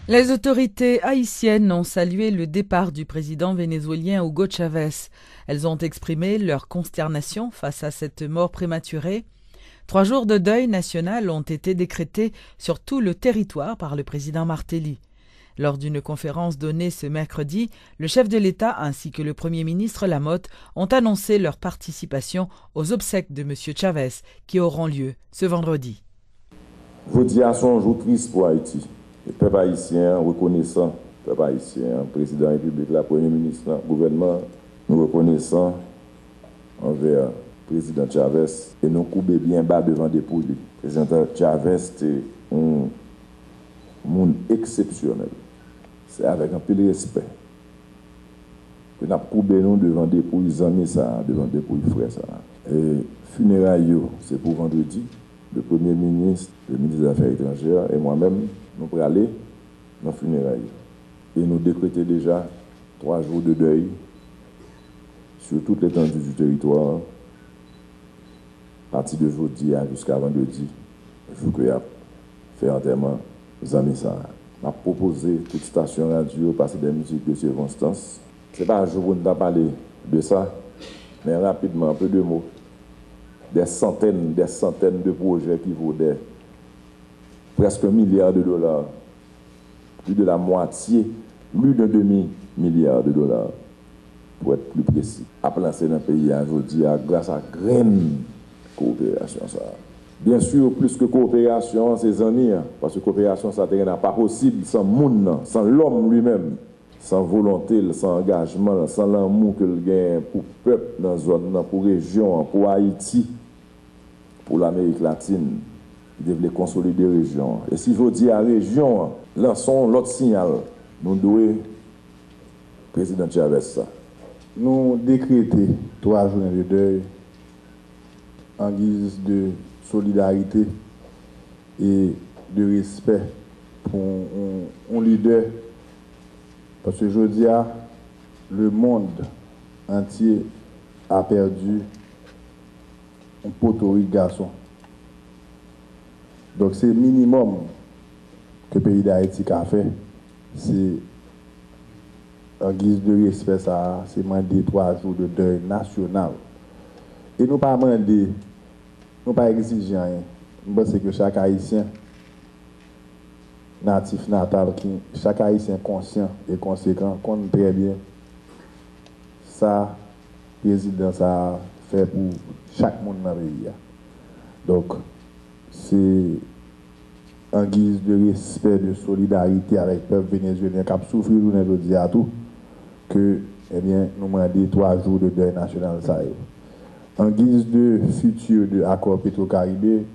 Les autorités haïtiennes ont salué le départ du président vénézuélien Hugo Chavez. Elles ont exprimé leur consternation face à cette mort prématurée. 3 jours de deuil national ont été décrétés sur tout le territoire par le président Martelly. Lors d'une conférence donnée ce mercredi, le chef de l'État ainsi que le premier ministre Lamotte ont annoncé leur participation aux obsèques de M. Chavez qui auront lieu ce vendredi. Jeudi à son jour triste pour Haïti. Le peuple haïtien reconnaissant, le peuple haïtien, président de la République, le premier ministre, le gouvernement, nous reconnaissons envers le président Chavez et nous coupons bien bas devant des poules. Le président Chavez était un monde exceptionnel. C'est avec un peu de respect que nous avons coupé nous devant des poules amis, devant des poules frères. Et funérailles, c'est pour vendredi. Le Premier ministre, le ministre des Affaires étrangères et moi-même, nous pourrons aller dans le funérailles. Et nous décrétons déjà 3 jours de deuil sur toute l'étendue du territoire, à partir de jeudi jusqu'à vendredi. Il faut qu'il y ait fait enterrement aux amis. On a proposé toute station radio, passer des musiques de circonstances. Ce n'est pas un jour où nous avons parlé de ça, mais rapidement, un peu de mots. Des centaines de projets qui vaulaient presque $1 milliard, plus de la moitié, plus de demi-milliard de dollars, pour être plus précis, à placer dans le pays aujourd'hui grâce à grande coopération. Ça. Bien sûr, plus que coopération, c'est amis, parce que coopération, ça n'est pas possible sans monde, sans l'homme lui-même, sans volonté, sans engagement, sans l'amour que le gagne pour le peuple dans la zone, pour la région, pour Haïti, pour l'Amérique latine. Il devait consolider la région. Et si je dis à la région, lançons l'autre signal. Nous devons, président Chavez, ça. Nous décrétons 3 journées de deuil en guise de solidarité et de respect pour un leader. Parce que je dis, le monde entier a perdu un poteau garçon. Donc c'est le minimum que le pays d'Haïti a fait. C'est en guise de respect, ça, c'est demander 3 jours de deuil national. Et nous pas demander, nous pas exiger rien. Nous pensons que chaque Haïtien natif, natal, chaque Haïtien conscient et conséquent, connaît très bien ça, le président, ça fait pour chaque monde dans le pays. Donc, c'est en guise de respect, de solidarité avec le peuple vénézuélien qui a souffert aujourd'hui à tout, que eh bien, nous demandons 3 jours de deuil national. Ça en guise de futur de accord Petro-Caribé,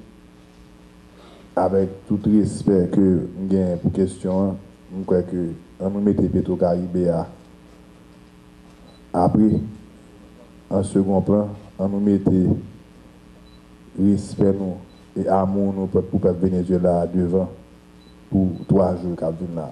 avec tout respect que nous avons pour question, nous croyons que nous mettons Petro-Caribé après, en second plan, nous mettons respect nous et amour nous pour le peuple Venezuela devant pour 3 jours qu'à venir là.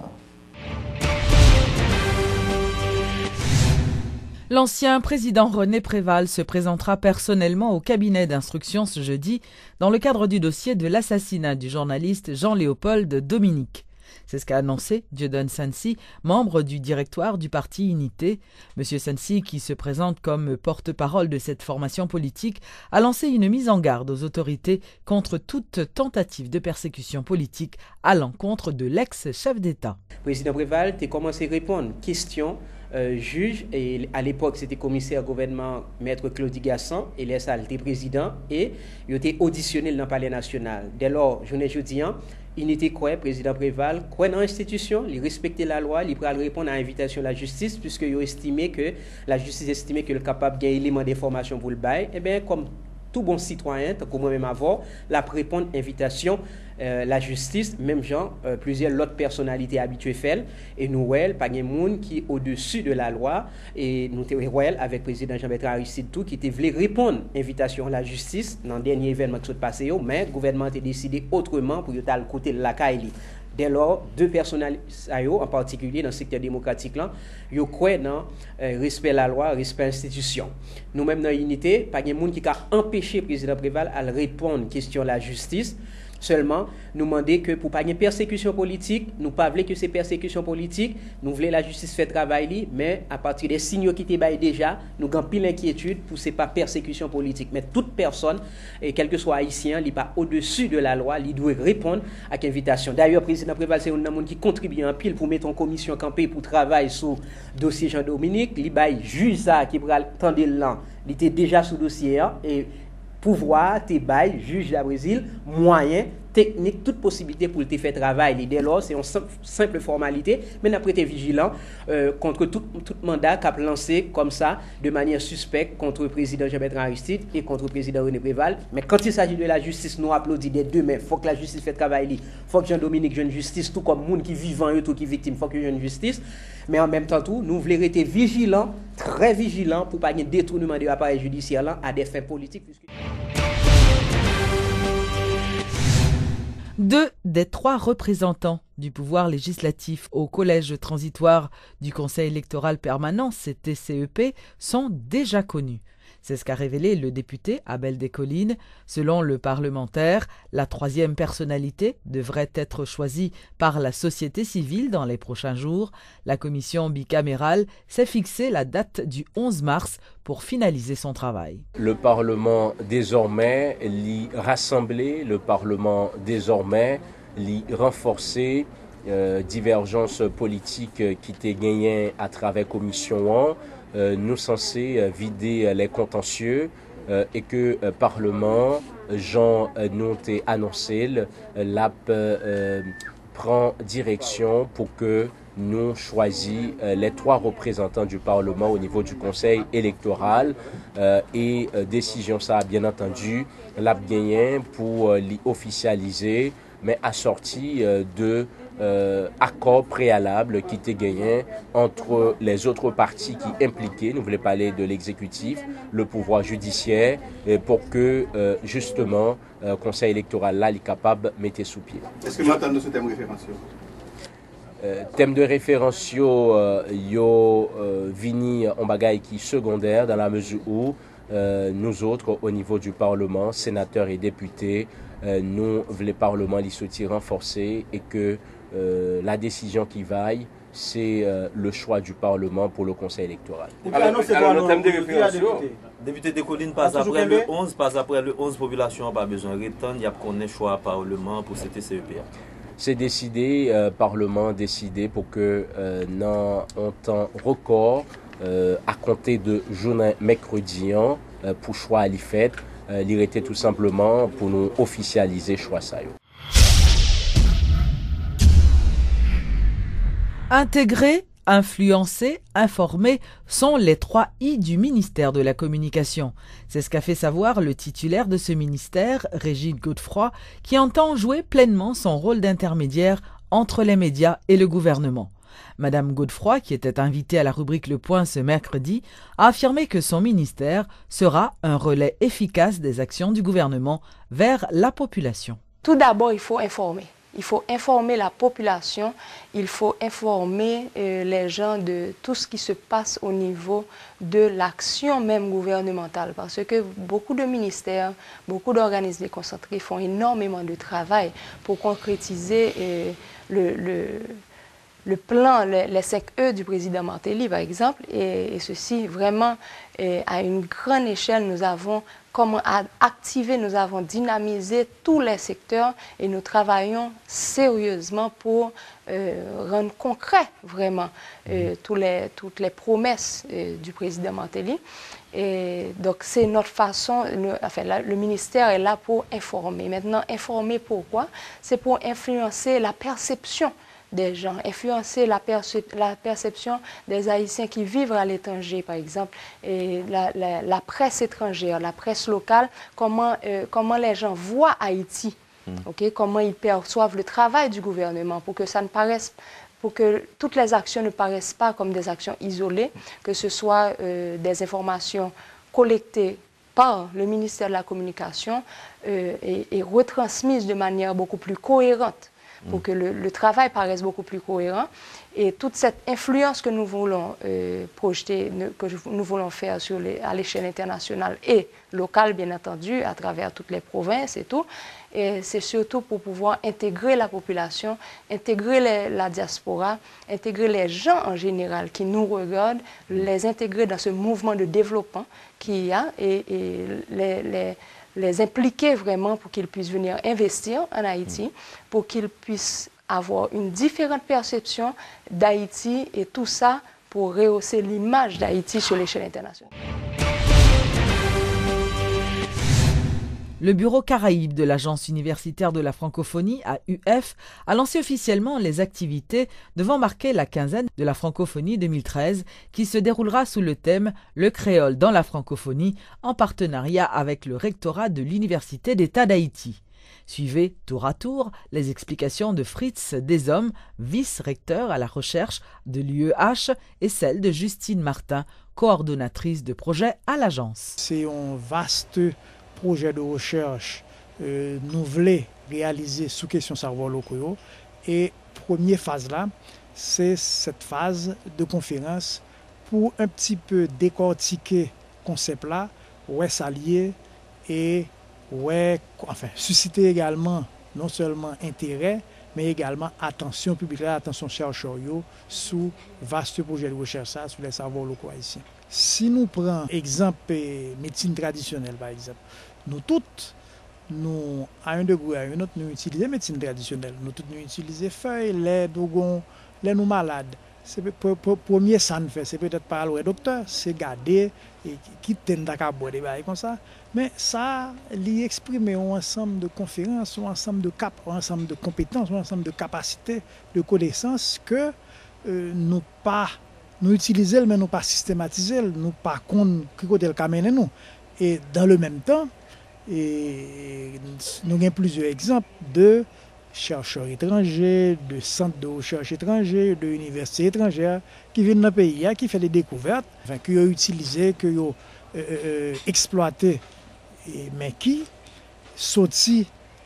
L'ancien président René Préval se présentera personnellement au cabinet d'instruction ce jeudi dans le cadre du dossier de l'assassinat du journaliste Jean-Léopold Dominique. C'est ce qu'a annoncé Dieudonne Sansi, membre du directoire du parti Unité. Monsieur Sansi, qui se présente comme porte-parole de cette formation politique, a lancé une mise en garde aux autorités contre toute tentative de persécution politique à l'encontre de l'ex-chef d'État. Le président Préval a commencé à répondre aux questions juge, et à l'époque c'était commissaire gouvernement maître Claudie Gasson, et les salles était président, et il était auditionné dans le palais national. Dès lors, je ne dis il n'était quoi, président Préval, quoi dans l'institution, il respectait la loi, il pourrait répondre à l'invitation de la justice, puisque il estimait que la justice estimait que le capable d'un élément d'information pour le bail, et bien comme tout bon citoyen, comme moi-même avant, la répondre invitation, la justice, même genre, plusieurs autres personnalités habituées fait, et nous, pas de monde qui est au-dessus de la loi, et nous, avec le président Jean-Bertrand Aristide, tout, qui voulait répondre à l'invitation de la justice dans le dernier événement qui s'est passé, mais le gouvernement a décidé autrement pour y aller côté de la CAILI. Dès lors, 2 personnalités, en particulier dans le secteur démocratique, ils croient dans le respect de la loi, le respect de l'institution. Nous-mêmes, dans l'unité, pas de monde qui a empêché le président Préval à répondre à la question de la justice. Seulement, nous demander que pour pas une persécution politique, nous pas voulons que ces persécutions politiques, nous voulons la justice fait travail, mais à partir des signaux qui étaient déjà, nous avons pile l'inquiétude pour c'est pas persécution politique. Mais toute personne, et quel que soit haïtien, il n'est pas au-dessus de la loi, il doit répondre à l'invitation. D'ailleurs, le président Préval, c'est un monde qui contribue en pile pour mettre en commission campée pour travailler sur le dossier Jean-Dominique. Il y juge ça qui pourra attendre là, il était déjà sous dossier et pouvoir te bail juge de la Brésil moyen technique toute possibilité pour te faire travail dès lors c'est une simple formalité mais nous été vigilant contre tout mandat qu'a lancé comme ça de manière suspecte contre le président Jean-Bertrand Aristide et contre le président René Préval. Mais quand il s'agit de la justice, nous applaudissons des deux, mais il faut que la justice fait travail, il faut que Jean-Dominique joue justice, tout comme monde qui vivant et tout qui victime, il faut que joue justice. Mais en même temps tout, nous voulons rester vigilants, très vigilants pour pas un détournement de l'appareil judiciaire là à des fins politiques. Deux des trois représentants du pouvoir législatif au collège transitoire du Conseil électoral permanent, CTCEP, sont déjà connus. C'est ce qu'a révélé le député Abel Descollines. Selon le parlementaire, la troisième personnalité devrait être choisie par la société civile dans les prochains jours. La commission bicamérale s'est fixé la date du 11 mars pour finaliser son travail. Le Parlement désormais l'y rassembler, le Parlement désormais l'y renforcer, divergences politiques qui étaient gagnées à travers commission 1. Nous censés vider les contentieux et que Parlement, Jean nous a annoncé, l'AP prend direction pour que nous choisissons les trois représentants du Parlement au niveau du Conseil électoral et décision ça bien entendu l'AP gagné pour l'y officialiser mais assorti de accord préalable qui était gagné entre les autres partis qui impliquaient, nous voulons parler de l'exécutif, le pouvoir judiciaire, pour que justement le conseil électoral là est capable de mettre sous pied. Est-ce que vous entendez ce thème référentiel? Thème de référentiaux, yo vini en bagaille qui secondaire dans la mesure où nous autres au niveau du Parlement, sénateurs et députés, nous voulons Parlement les soutiens renforcés et que la décision qui vaille, c'est le choix du Parlement pour le Conseil électoral. Alors le thème de référentiaux, député Descollines passe après le 11, population n'a pas besoin de retourner, il y a qu'on choix Parlement pour CTCEP. C'est décidé, Parlement décidé pour que dans un temps record, à compter de journée mercredi, pour choix à l'IFET, il était tout simplement pour nous officialiser choix ça. Intégrer, influencer, informer sont les 3 I du ministère de la Communication. C'est ce qu'a fait savoir le titulaire de ce ministère, Régine Godefroy, qui entend jouer pleinement son rôle d'intermédiaire entre les médias et le gouvernement. Madame Godefroy, qui était invitée à la rubrique Le Point ce mercredi, a affirmé que son ministère sera un relais efficace des actions du gouvernement vers la population. Tout d'abord, il faut informer. Il faut informer la population, il faut informer les gens de tout ce qui se passe au niveau de l'action même gouvernementale. Parce que beaucoup de ministères, beaucoup d'organismes déconcentrés font énormément de travail pour concrétiser le plan, les 5 E du président Martelly, par exemple. Et ceci, vraiment, à une grande échelle, nous avons activé, nous avons dynamisé tous les secteurs et nous travaillons sérieusement pour rendre concret, vraiment, toutes les promesses du président Martelly. Et donc, c'est notre façon, le ministère est là pour informer. Maintenant, informer pourquoi? C'est pour influencer la perception des gens, influencer la perception des Haïtiens qui vivent à l'étranger, par exemple, et la presse étrangère, la presse locale, comment les gens voient Haïti, comment ils perçoivent le travail du gouvernement, pour que toutes les actions ne paraissent pas comme des actions isolées, que ce soit des informations collectées par le ministère de la Communication et retransmises de manière beaucoup plus cohérente. pour que le travail paraisse beaucoup plus cohérent. Et toute cette influence que nous voulons projeter, que nous voulons faire à l'échelle internationale et locale, bien entendu, à travers toutes les provinces et tout, c'est surtout pour pouvoir intégrer la population, intégrer la diaspora, intégrer les gens en général qui nous regardent, les intégrer dans ce mouvement de développement qu'il y a et les impliquer vraiment pour qu'ils puissent venir investir en Haïti, pour qu'ils puissent avoir une différente perception d'Haïti et tout ça pour rehausser l'image d'Haïti sur l'échelle internationale. Le bureau Caraïbes de l'Agence universitaire de la francophonie, AUF, a lancé officiellement les activités devant marquer la quinzaine de la francophonie 2013 qui se déroulera sous le thème « Le créole dans la francophonie » en partenariat avec le rectorat de l'Université d'État d'Haïti. Suivez tour à tour les explications de Fritz Deshommes, vice-recteur à la recherche de l'UEH, et celles de Justine Martin, coordonnatrice de projet à l'agence. C'est un vaste projet de recherche nous voulons réaliser sous question savoir locaux. Et première phase là, c'est cette phase de conférence pour un petit peu décortiquer le concept là, ouais s'allier et susciter également non seulement intérêt, mais également attention publique, attention chercheurs sous vaste projet de recherche ça, sur les savoirs locaux haïtiens. Si nous prenons exemple médecine traditionnelle par exemple, nous toutes, nous, à un degré à un autre, nous utilisons médecine traditionnelle. Nous toutes, nous utilisons feuilles, les dogons, les nous malades. C'est premier ça nous fait, c'est peut-être pas le docteur, c'est garder et quitter d'accord des bails comme ça. Mais ça, il exprime un ensemble de conférences, un ensemble de cap, un ensemble de compétences, un ensemble de capacités, de connaissances que nous utilisons, mais nous pas systématiser, nous pas contre qui côté le camène nous. Et dans le même temps, nous avons plusieurs exemples de chercheurs étrangers, de centres de recherche étrangers, de universités étrangères qui viennent dans le pays, qui font des découvertes, qui ont utilisé, qui ont exploité, mais qui sortent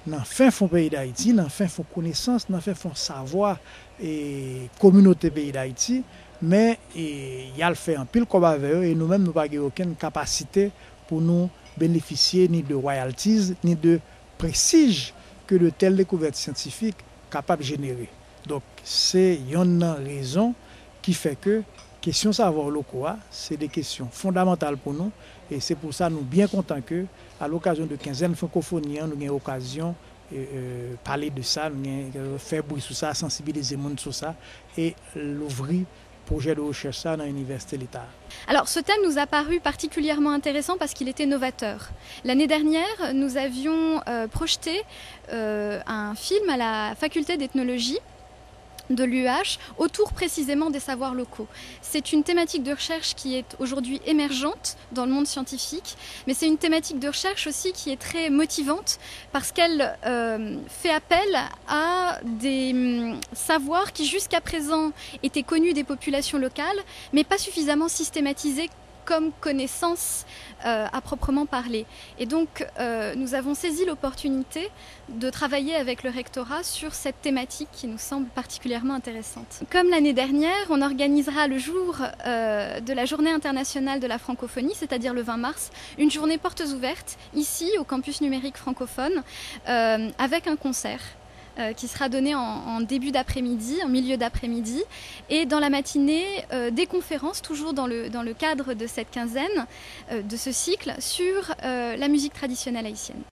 dans le fin fond pays d'Haïti, dans le fin fond connaissance, dans le fin fond savoir et communauté pays d'Haïti, mais il y a le fait en pile comme avec eux et nous-mêmes nous n'avons aucune capacité pour nous bénéficier ni de royalties, ni de prestige que de telles découvertes scientifiques capables de générer. Donc, c'est une raison qui fait que question savoir locaux, c'est des questions fondamentales pour nous. Et c'est pour ça que nous sommes bien contents que, à l'occasion de quinzaine francophonie, nous avons l'occasion de parler de ça, nous faire bruit sur ça, sensibiliser les gens sur ça et l'ouvrir projet de recherche dans l'Université de l'État. Alors ce thème nous a paru particulièrement intéressant parce qu'il était novateur. L'année dernière, nous avions projeté un film à la faculté d'ethnologie de l'UEH autour précisément des savoirs locaux. C'est une thématique de recherche qui est aujourd'hui émergente dans le monde scientifique, mais c'est une thématique de recherche aussi qui est très motivante parce qu'elle fait appel à des savoirs qui jusqu'à présent étaient connus des populations locales, mais pas suffisamment systématisés comme connaissance à proprement parler. Et donc, nous avons saisi l'opportunité de travailler avec le rectorat sur cette thématique qui nous semble particulièrement intéressante. Comme l'année dernière, on organisera le jour de la Journée internationale de la francophonie, c'est-à-dire le 20 mars, une journée portes ouvertes, ici, au campus numérique francophone, avec un concert qui sera donné en début d'après-midi, en milieu d'après-midi, et dans la matinée, des conférences, toujours dans le cadre de cette quinzaine, de ce cycle, sur la musique traditionnelle haïtienne.